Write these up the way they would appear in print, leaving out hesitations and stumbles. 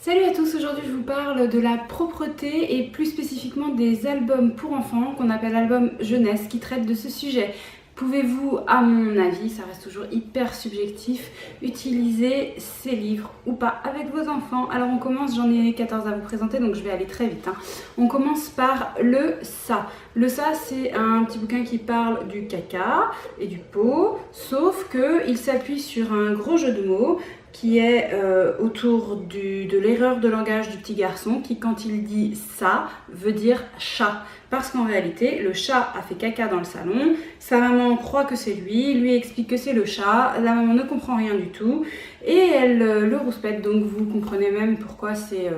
Salut à tous, aujourd'hui je vous parle de la propreté et plus spécifiquement des albums pour enfants qu'on appelle albums jeunesse qui traitent de ce sujet. Pouvez-vous, à mon avis, ça reste toujours hyper subjectif, utiliser ces livres ou pas avec vos enfants? Alors on commence, j'en ai 14 à vous présenter donc je vais aller très vite. On commence par le Ça. Le Ça, c'est un petit bouquin qui parle du caca et du pot, sauf qu'il s'appuie sur un gros jeu de mots qui est autour de l'erreur de langage du petit garçon qui, quand il dit ça, veut dire chat. Parce qu'en réalité, le chat a fait caca dans le salon, sa maman croit que c'est lui explique que c'est le chat, la maman ne comprend rien du tout et elle le rouspète. Donc vous comprenez même pourquoi c'est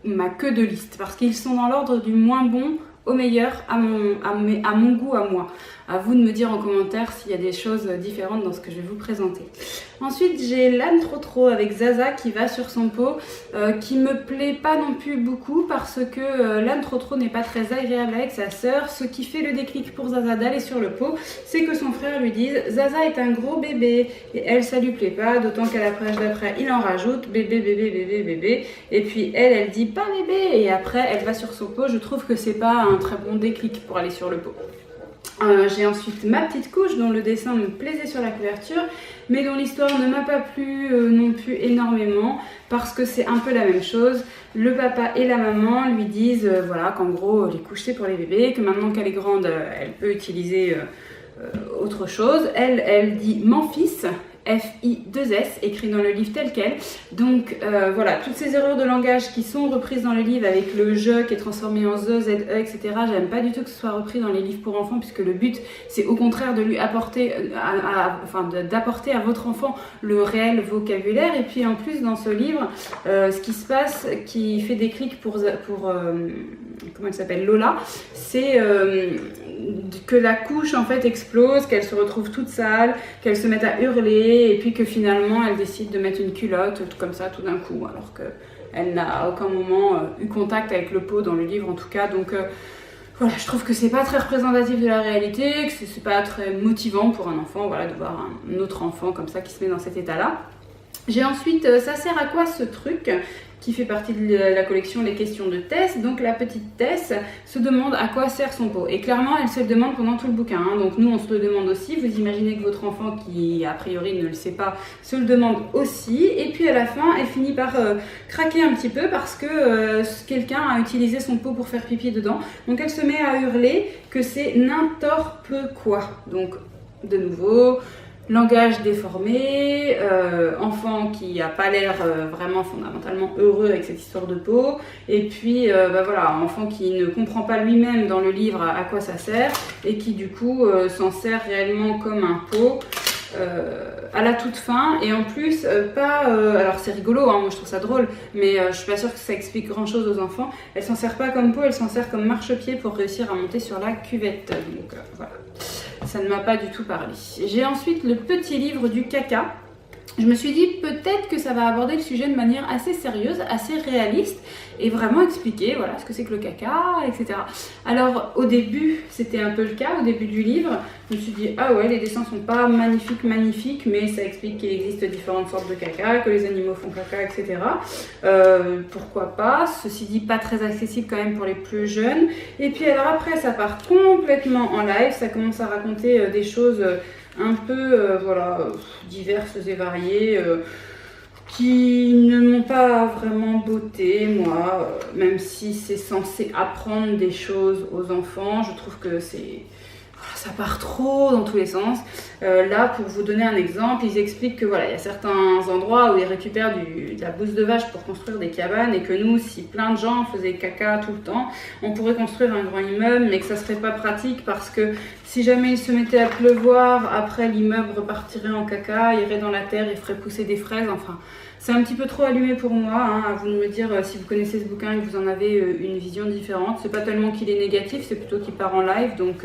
ma queue de liste. Parce qu'ils sont dans l'ordre du moins bon au meilleur à mon goût à moi. À vous de me dire en commentaire s'il y a des choses différentes dans ce que je vais vous présenter. Ensuite, j'ai l'âne trop avec Zaza qui va sur son pot, qui me plaît pas non plus beaucoup parce que l'âne trop n'est pas très agréable avec sa sœur. Ce qui fait le déclic pour Zaza d'aller sur le pot, c'est que son frère lui dise Zaza est un gros bébé et elle, ça lui plaît pas, d'autant qu'à la page d'après, il en rajoute bébé et puis elle dit pas bébé et après elle va sur son pot. Je trouve que c'est pas un très bon déclic pour aller sur le pot. J'ai ensuite Ma petite couche dont le dessin me plaisait sur la couverture mais dont l'histoire ne m'a pas plu non plus énormément parce que c'est un peu la même chose. Le papa et la maman lui disent voilà qu'en gros les couches c'est pour les bébés, que maintenant qu'elle est grande elle peut utiliser autre chose. Elle dit mon fils, F-I-2-S, écrit dans le livre tel quel. Donc voilà, toutes ces erreurs de langage qui sont reprises dans le livre avec le je qui est transformé en ze, ze, etc. J'aime pas du tout que ce soit repris dans les livres pour enfants puisque le but c'est au contraire de lui apporter, d'apporter à votre enfant le réel vocabulaire. Et puis en plus dans ce livre, ce qui se passe, qui fait des clics pour comment elle s'appelle, Lola, c'est que la couche en fait explose, qu'elle se retrouve toute sale, qu'elle se mette à hurler et puis que finalement elle décide de mettre une culotte tout comme ça tout d'un coup alors qu'elle n'a à aucun moment eu contact avec le pot dans le livre en tout cas. Donc voilà, je trouve que c'est pas très représentatif de la réalité, que c'est pas très motivant pour un enfant, voilà, de voir un autre enfant comme ça qui se met dans cet état là. J'ai ensuite ça sert à quoi ce truc qui fait partie de la collection Les questions de Tess. Donc la petite Tess se demande à quoi sert son pot. Et clairement, elle se le demande pendant tout le bouquin. Donc nous, on se le demande aussi. Vous imaginez que votre enfant, qui a priori ne le sait pas, se le demande aussi. Et puis à la fin, elle finit par craquer un petit peu parce que quelqu'un a utilisé son pot pour faire pipi dedans. Donc elle se met à hurler que c'est n'importe quoi. Donc de nouveau... langage déformé, enfant qui n'a pas l'air vraiment fondamentalement heureux avec cette histoire de pot, et puis voilà, enfant qui ne comprend pas lui-même dans le livre à quoi ça sert, et qui du coup s'en sert réellement comme un pot à la toute fin, et en plus alors c'est rigolo, moi je trouve ça drôle, mais je suis pas sûre que ça explique grand chose aux enfants. Elle s'en sert pas comme pot, elle s'en sert comme marchepied pour réussir à monter sur la cuvette, donc voilà. Ça ne m'a pas du tout parlé. J'ai ensuite le petit livre du caca. Je me suis dit peut-être que ça va aborder le sujet de manière assez sérieuse, assez réaliste et vraiment expliquer voilà ce que c'est que le caca, etc. Alors au début c'était un peu le cas, au début du livre, je me suis dit ah ouais les dessins sont pas magnifiques mais ça explique qu'il existe différentes sortes de caca, que les animaux font caca, etc. Pourquoi pas, ceci dit pas très accessible quand même pour les plus jeunes. Et puis alors après ça part complètement en live, ça commence à raconter des choses un peu voilà, diverses et variées qui ne m'ont pas vraiment beauté, moi, même si c'est censé apprendre des choses aux enfants, je trouve que ça part trop dans tous les sens. Là, pour vous donner un exemple, ils expliquent que voilà, il y a certains endroits où ils récupèrent de la bouse de vache pour construire des cabanes et que nous, si plein de gens faisaient caca tout le temps, on pourrait construire un grand immeuble, mais que ça serait pas pratique parce que si jamais il se mettait à pleuvoir, après l'immeuble repartirait en caca, irait dans la terre et ferait pousser des fraises. Enfin, c'est un petit peu trop allumé pour moi, à vous de me dire si vous connaissez ce bouquin et que vous en avez une vision différente. C'est pas tellement qu'il est négatif, c'est plutôt qu'il part en live, donc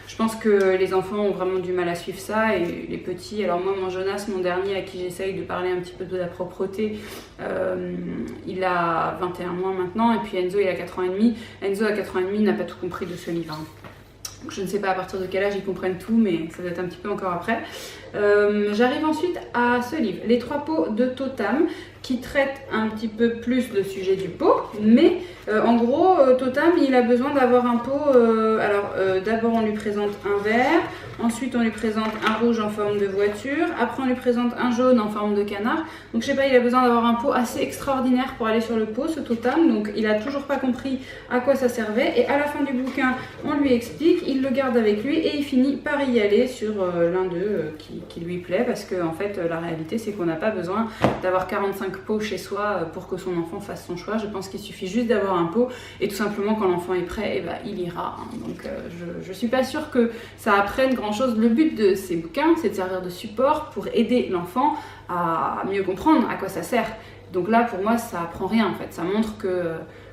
je pense que les enfants ont vraiment du mal à suivre ça, et les petits, alors moi mon Jonas, mon dernier à qui j'essaye de parler un petit peu de la propreté, il a 21 mois maintenant, et puis Enzo il a 4 ans et demi. Enzo à 4 ans et demi n'a pas tout compris de ce livre. Je ne sais pas à partir de quel âge ils comprennent tout, mais ça doit être un petit peu encore après. J'arrive ensuite à ce livre, Les 3 pots de Totam, qui traite un petit peu plus le sujet du pot, mais en gros, Totam, il a besoin d'avoir un pot. D'abord, on lui présente un vert, ensuite, on lui présente un rouge en forme de voiture, après, on lui présente un jaune en forme de canard. Donc, je sais pas, il a besoin d'avoir un pot assez extraordinaire pour aller sur le pot, ce Totam. Donc, il a toujours pas compris à quoi ça servait. Et à la fin du bouquin, on lui explique, il le garde avec lui et il finit par y aller sur l'un d'eux qui lui plaît, parce que en fait, la réalité, c'est qu'on n'a pas besoin d'avoir 45 pots chez soi pour que son enfant fasse son choix. Je pense qu'il suffit juste d'avoir un pot et tout simplement quand l'enfant est prêt, il ira. Donc je suis pas sûre que ça apprenne grand chose. Le but de ces bouquins, c'est de servir de support pour aider l'enfant à mieux comprendre à quoi ça sert. Donc là, pour moi, ça apprend rien en fait. Ça montre que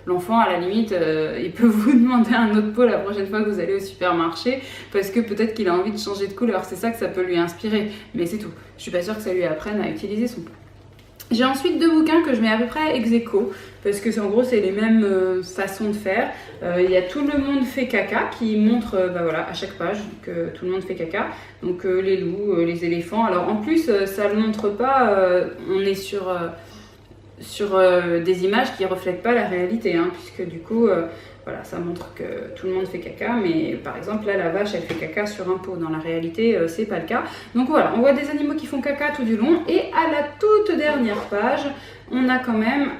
l'enfant, à la limite, il peut vous demander un autre pot la prochaine fois que vous allez au supermarché parce que peut-être qu'il a envie de changer de couleur. C'est ça que ça peut lui inspirer. Mais c'est tout. Je suis pas sûre que ça lui apprenne à utiliser son pot. J'ai ensuite 2 bouquins que je mets à peu près ex aequo parce que en gros c'est les mêmes façons de faire. Il y a Tout le monde fait caca qui montre à chaque page que tout le monde fait caca. Donc les loups, les éléphants. Alors en plus ça ne le montre pas, on est sur des images qui ne reflètent pas la réalité, puisque du coup ça montre que tout le monde fait caca, mais par exemple là la vache elle fait caca sur un pot, dans la réalité c'est pas le cas. Donc voilà, on voit des animaux qui font caca tout du long, et à la toute dernière page on a quand même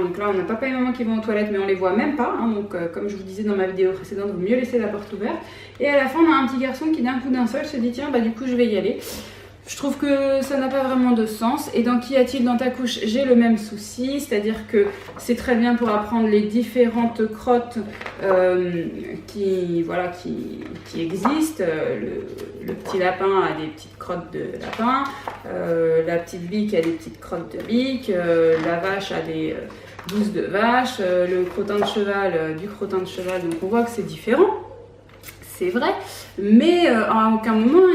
donc là on a papa et maman qui vont aux toilettes, mais on les voit même pas, donc comme je vous disais dans ma vidéo précédente, il vaut mieux laisser la porte ouverte. Et à la fin on a un petit garçon qui d'un coup d'un seul se dit tiens du coup je vais y aller. Je trouve que ça n'a pas vraiment de sens. Et dans Qu'y a-t-il dans ta couche, j'ai le même souci, c'est-à-dire que c'est très bien pour apprendre les différentes crottes qui existent. Le petit lapin a des petites crottes de lapin, la petite bique a des petites crottes de bique, la vache a des bousses de vache, le crottin de cheval du crottin de cheval. Donc on voit que c'est différent. C'est vrai, mais à aucun moment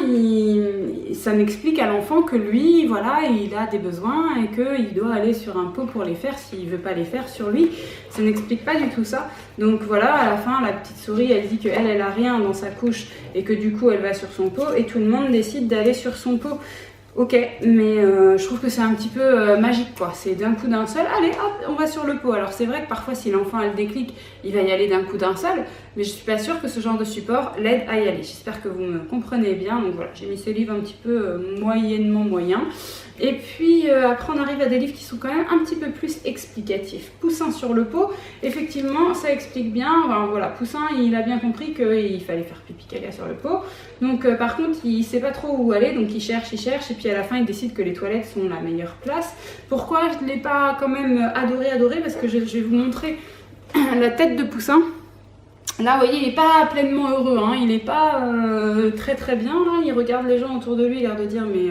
ça n'explique à l'enfant que lui, il a des besoins et qu'il doit aller sur un pot pour les faire s'il ne veut pas les faire sur lui. Ça n'explique pas du tout ça. Donc voilà, à la fin, la petite souris, elle dit qu'elle a rien dans sa couche et que du coup, elle va sur son pot et tout le monde décide d'aller sur son pot. Ok, mais je trouve que c'est un petit peu magique quoi, c'est d'un coup d'un seul, allez hop, on va sur le pot. Alors c'est vrai que parfois si l'enfant a le déclic, il va y aller d'un coup d'un seul, mais je suis pas sûre que ce genre de support l'aide à y aller. J'espère que vous me comprenez bien, donc voilà, j'ai mis ce livre un petit peu moyennement moyen. Et puis après on arrive à des livres qui sont quand même un petit peu plus explicatifs. Poussin sur le pot, effectivement ça explique bien, Poussin il a bien compris qu'il fallait faire pipi caca sur le pot. Donc par contre il sait pas trop où aller, donc il cherche, et puis à la fin il décide que les toilettes sont la meilleure place. Pourquoi je ne l'ai pas quand même adoré, parce que je vais vous montrer la tête de Poussin. Là, vous voyez, il n'est pas pleinement heureux, il n'est pas très très bien, là. Il regarde les gens autour de lui, il a l'air de dire mais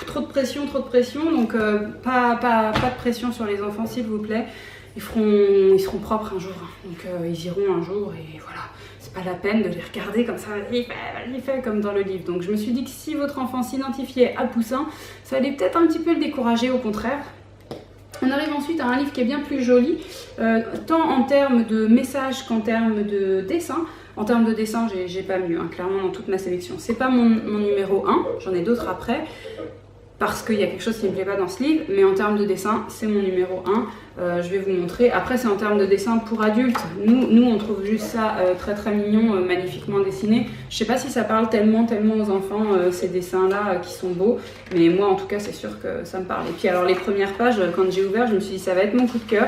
trop de pression, donc pas de pression sur les enfants s'il vous plaît. Ils seront propres un jour, donc ils iront un jour et voilà. C'est pas la peine de les regarder comme ça, vas-y fais comme dans le livre. Donc je me suis dit que si votre enfant s'identifiait à Poussin, ça allait peut-être un petit peu le décourager, au contraire. On arrive ensuite à un livre qui est bien plus joli, tant en termes de messages qu'en termes de dessin. En termes de dessin, j'ai pas mieux, clairement dans toute ma sélection. C'est pas mon numéro 1, j'en ai d'autres après, parce qu'il y a quelque chose qui ne me plaît pas dans ce livre, mais en termes de dessin, c'est mon numéro 1. Je vais vous montrer. Après, c'est en termes de dessin pour adultes. Nous on trouve juste ça très très mignon, magnifiquement dessiné. Je sais pas si ça parle tellement aux enfants, ces dessins-là qui sont beaux, mais moi en tout cas, c'est sûr que ça me parle. Et puis alors, les premières pages, quand j'ai ouvert, je me suis dit ça va être mon coup de cœur.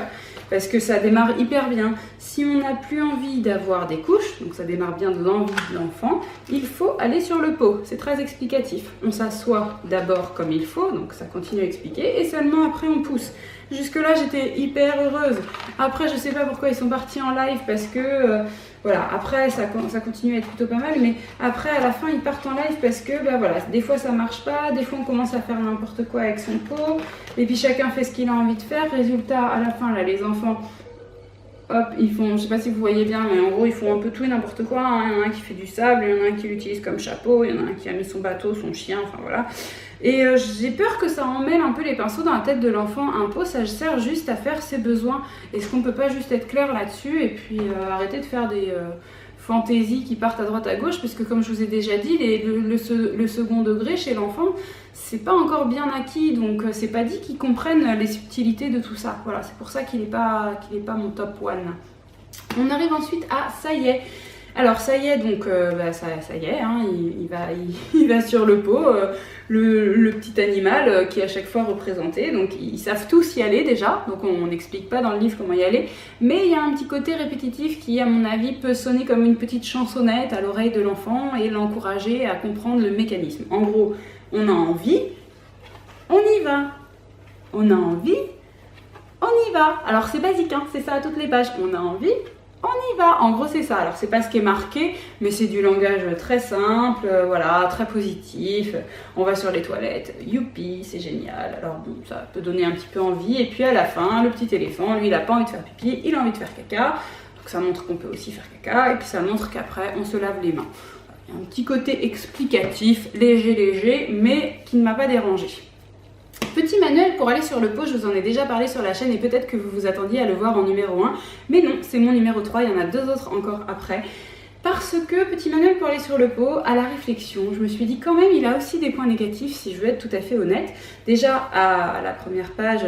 Parce que ça démarre hyper bien. Si on n'a plus envie d'avoir des couches, donc ça démarre bien de l'envie de l'enfant, il faut aller sur le pot. C'est très explicatif. On s'assoit d'abord comme il faut, donc ça continue à expliquer, et seulement après on pousse. Jusque là j'étais hyper heureuse. Après je sais pas pourquoi ils sont partis en live, parce que après ça continue à être plutôt pas mal, mais après à la fin ils partent en live parce que des fois ça marche pas, des fois on commence à faire n'importe quoi avec son pot, et puis chacun fait ce qu'il a envie de faire. Résultat, à la fin là, les enfants, hop, ils font, je sais pas si vous voyez bien, mais en gros ils font un peu tout et n'importe quoi. Il y en a un qui fait du sable, il y en a un qui l'utilise comme chapeau, il y en a un qui a mis son bateau, son chien, enfin voilà. Et j'ai peur que ça emmêle un peu les pinceaux dans la tête de l'enfant. Un pot, ça sert juste à faire ses besoins. Est-ce qu'on peut pas juste être clair là-dessus et puis arrêter de faire des fantaisies qui partent à droite à gauche, parce que comme je vous ai déjà dit, le second degré chez l'enfant, c'est pas encore bien acquis, donc c'est pas dit qu'ils comprennent les subtilités de tout ça. Voilà, c'est pour ça qu'il est pas mon top one. On arrive ensuite à ça y est. Alors ça y est, donc ça y est, hein, il va sur le pot, le petit animal qui est à chaque fois représenté, donc ils savent tous y aller déjà, donc on n'explique pas dans le livre comment y aller, mais il y a un petit côté répétitif qui à mon avis peut sonner comme une petite chansonnette à l'oreille de l'enfant et l'encourager à comprendre le mécanisme. En gros, on a envie, on y va, on a envie, on y va. Alors c'est basique, hein, c'est ça à toutes les pages, on a envie, on y va, en gros c'est ça. Alors c'est pas ce qui est marqué, mais c'est du langage très simple, voilà, très positif. On va sur les toilettes, youpi, c'est génial. Alors bon, ça peut donner un petit peu envie. Et puis à la fin, le petit éléphant, lui il a pas envie de faire pipi, il a envie de faire caca. Donc ça montre qu'on peut aussi faire caca, et puis ça montre qu'après on se lave les mains. Il y a un petit côté explicatif, léger, mais qui ne m'a pas dérangé. Petit manuel pour aller sur le pot, je vous en ai déjà parlé sur la chaîne et peut-être que vous vous attendiez à le voir en numéro 1, mais non, c'est mon numéro 3, il y en a 2 autres encore après. Parce que, petit manuel pour aller sur le pot, à la réflexion, je me suis dit quand même il a aussi des points négatifs si je veux être tout à fait honnête. Déjà à la première page,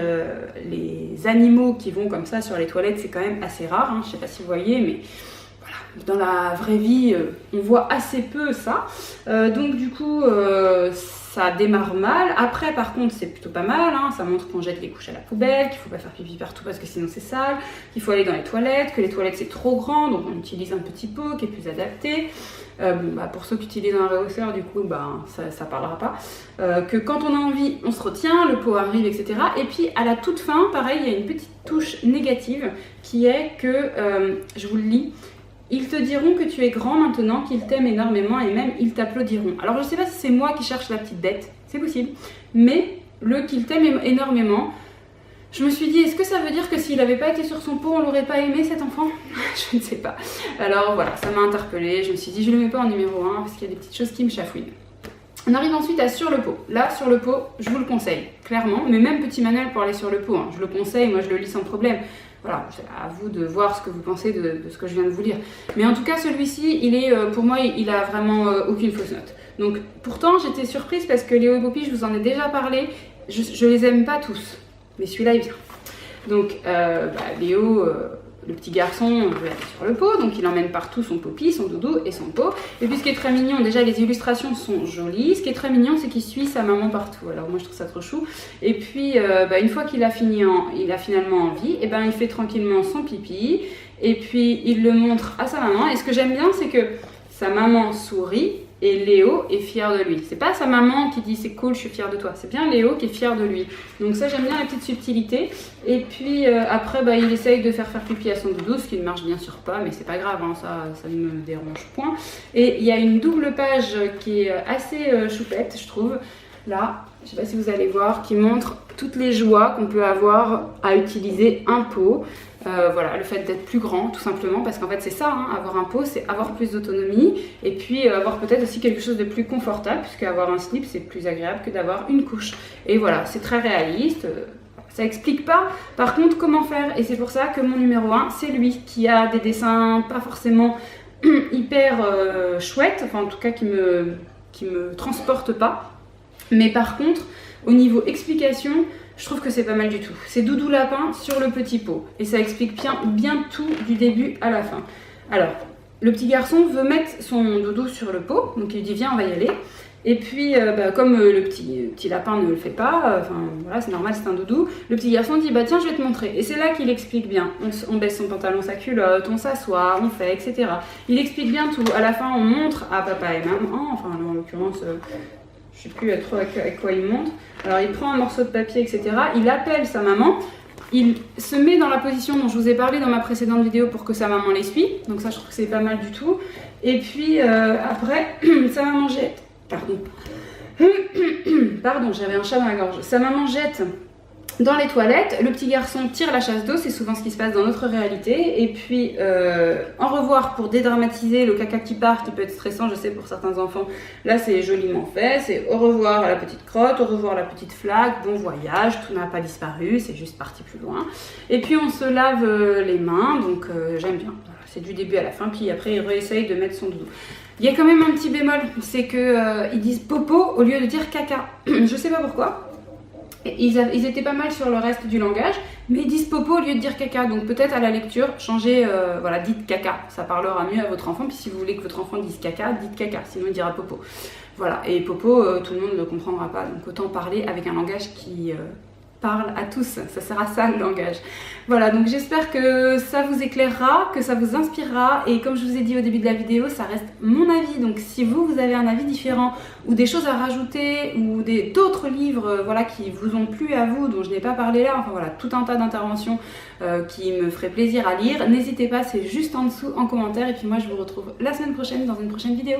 les animaux qui vont comme ça sur les toilettes c'est quand même assez rare, hein, je sais pas si vous voyez mais... Dans la vraie vie, on voit assez peu ça. Donc du coup, ça démarre mal. Après, par contre, c'est plutôt pas mal. Hein. Ça montre qu'on jette les couches à la poubelle, qu'il ne faut pas faire pipi partout parce que sinon c'est sale, qu'il faut aller dans les toilettes, que les toilettes c'est trop grand, donc on utilise un petit pot qui est plus adapté. Pour ceux qui utilisent un rehausseur, du coup, ça parlera pas. Que quand on a envie, on se retient, le pot arrive, etc. Et puis à la toute fin, pareil, il y a une petite touche négative qui est que, je vous le lis, ils te diront que tu es grand maintenant, qu'ils t'aiment énormément et même ils t'applaudiront. Alors je ne sais pas si c'est moi qui cherche la petite bête, c'est possible, mais le qu'ils t'aiment énormément, je me suis dit, est-ce que ça veut dire que s'il n'avait pas été sur son pot, on l'aurait pas aimé cet enfant? Je ne sais pas. Alors voilà, ça m'a interpellée, je me suis dit, je ne le mets pas en numéro 1 parce qu'il y a des petites choses qui me chafouinent. On arrive ensuite à sur le pot. Là, sur le pot, je vous le conseille, clairement, mais même petit manuel pour aller sur le pot, hein. Je le conseille, moi je le lis sans problème. Voilà, c'est à vous de voir ce que vous pensez de ce que je viens de vous lire. Mais en tout cas, celui-ci, il est, pour moi, il a vraiment aucune fausse note. Donc, pourtant, j'étais surprise parce que Léo et Poppy, je vous en ai déjà parlé, je les aime pas tous. Mais celui-là, il vient. Donc, Léo, le petit garçon, veut aller sur le pot, donc il emmène partout son Poppy, son doudou et son pot. Et puis ce qui est très mignon, déjà les illustrations sont jolies, ce qui est très mignon c'est qu'il suit sa maman partout, alors moi je trouve ça trop chou. Et puis une fois qu'il a finalement envie, et il fait tranquillement son pipi, et puis il le montre à sa maman, et ce que j'aime bien c'est que sa maman sourit, et Léo est fier de lui. C'est pas sa maman qui dit c'est cool, je suis fière de toi. C'est bien Léo qui est fier de lui. Donc ça, j'aime bien la petite subtilité. Et puis après, il essaye de faire pipi à son doudou, ce qui ne marche bien sûr pas, mais c'est pas grave, hein, ça ne me dérange point. Et il y a une double page qui est assez choupette, je trouve. Là, je sais pas si vous allez voir, qui montre toutes les joies qu'on peut avoir à utiliser un pot. Voilà, le fait d'être plus grand, tout simplement, parce qu'en fait c'est ça, hein, avoir un pot, c'est avoir plus d'autonomie, et puis avoir peut-être aussi quelque chose de plus confortable, puisque avoir un slip c'est plus agréable que d'avoir une couche. Et voilà, c'est très réaliste, ça explique pas par contre comment faire, et c'est pour ça que mon numéro 1, c'est lui, qui a des dessins pas forcément hyper chouettes, enfin en tout cas qui me transportent pas, mais par contre, au niveau explication, je trouve que c'est pas mal du tout. C'est Doudou Lapin sur le petit pot. Et ça explique bien tout du début à la fin. Alors, le petit garçon veut mettre son doudou sur le pot. Donc il dit viens, on va y aller. Et puis, comme le petit lapin ne le fait pas, voilà, c'est normal, c'est un doudou. Le petit garçon dit tiens, je vais te montrer. Et c'est là qu'il explique bien. On baisse son pantalon, sa culotte, on s'assoit, on fait, etc. Il explique bien tout. À la fin, on montre à papa et maman. Enfin, en l'occurrence... je ne sais plus trop avec quoi il monte. Alors il prend un morceau de papier, etc. Il appelle sa maman. Il se met dans la position dont je vous ai parlé dans ma précédente vidéo pour que sa maman l'essuie. Donc ça, je trouve que c'est pas mal du tout. Et puis après, sa maman jette... Pardon, j'avais un chat dans la gorge. Sa maman jette Dans les toilettes, le petit garçon tire la chasse d'eau, c'est souvent ce qui se passe dans notre réalité. Et puis, au revoir pour dédramatiser le caca qui part, qui peut être stressant, je sais, pour certains enfants. Là, c'est joliment fait. C'est au revoir à la petite crotte, au revoir à la petite flaque, bon voyage, tout n'a pas disparu, c'est juste parti plus loin. Et puis, on se lave les mains, donc j'aime bien. Voilà, c'est du début à la fin, puis après, il réessaye de mettre son doudou. Il y a quand même un petit bémol, c'est qu'ils disent popo au lieu de dire caca. Je sais pas pourquoi. Ils étaient pas mal sur le reste du langage, mais ils disent popo au lieu de dire caca. Donc peut-être à la lecture, changez, voilà, dites caca. Ça parlera mieux à votre enfant. Puis si vous voulez que votre enfant dise caca, dites caca. Sinon il dira popo. Voilà. Et popo, tout le monde ne le comprendra pas. Donc autant parler avec un langage qui parle à tous. Ça sert à ça le langage. Voilà. Donc j'espère que ça vous éclairera, que ça vous inspirera. Et comme je vous ai dit au début de la vidéo, ça reste mon avis. Donc si vous avez un avis différent ou des choses à rajouter ou d'autres livres voilà, qui vous ont plu à vous, dont je n'ai pas parlé là, enfin voilà, tout un tas d'interventions qui me ferait plaisir à lire, n'hésitez pas, c'est juste en dessous en commentaire. Et puis moi je vous retrouve la semaine prochaine dans une prochaine vidéo.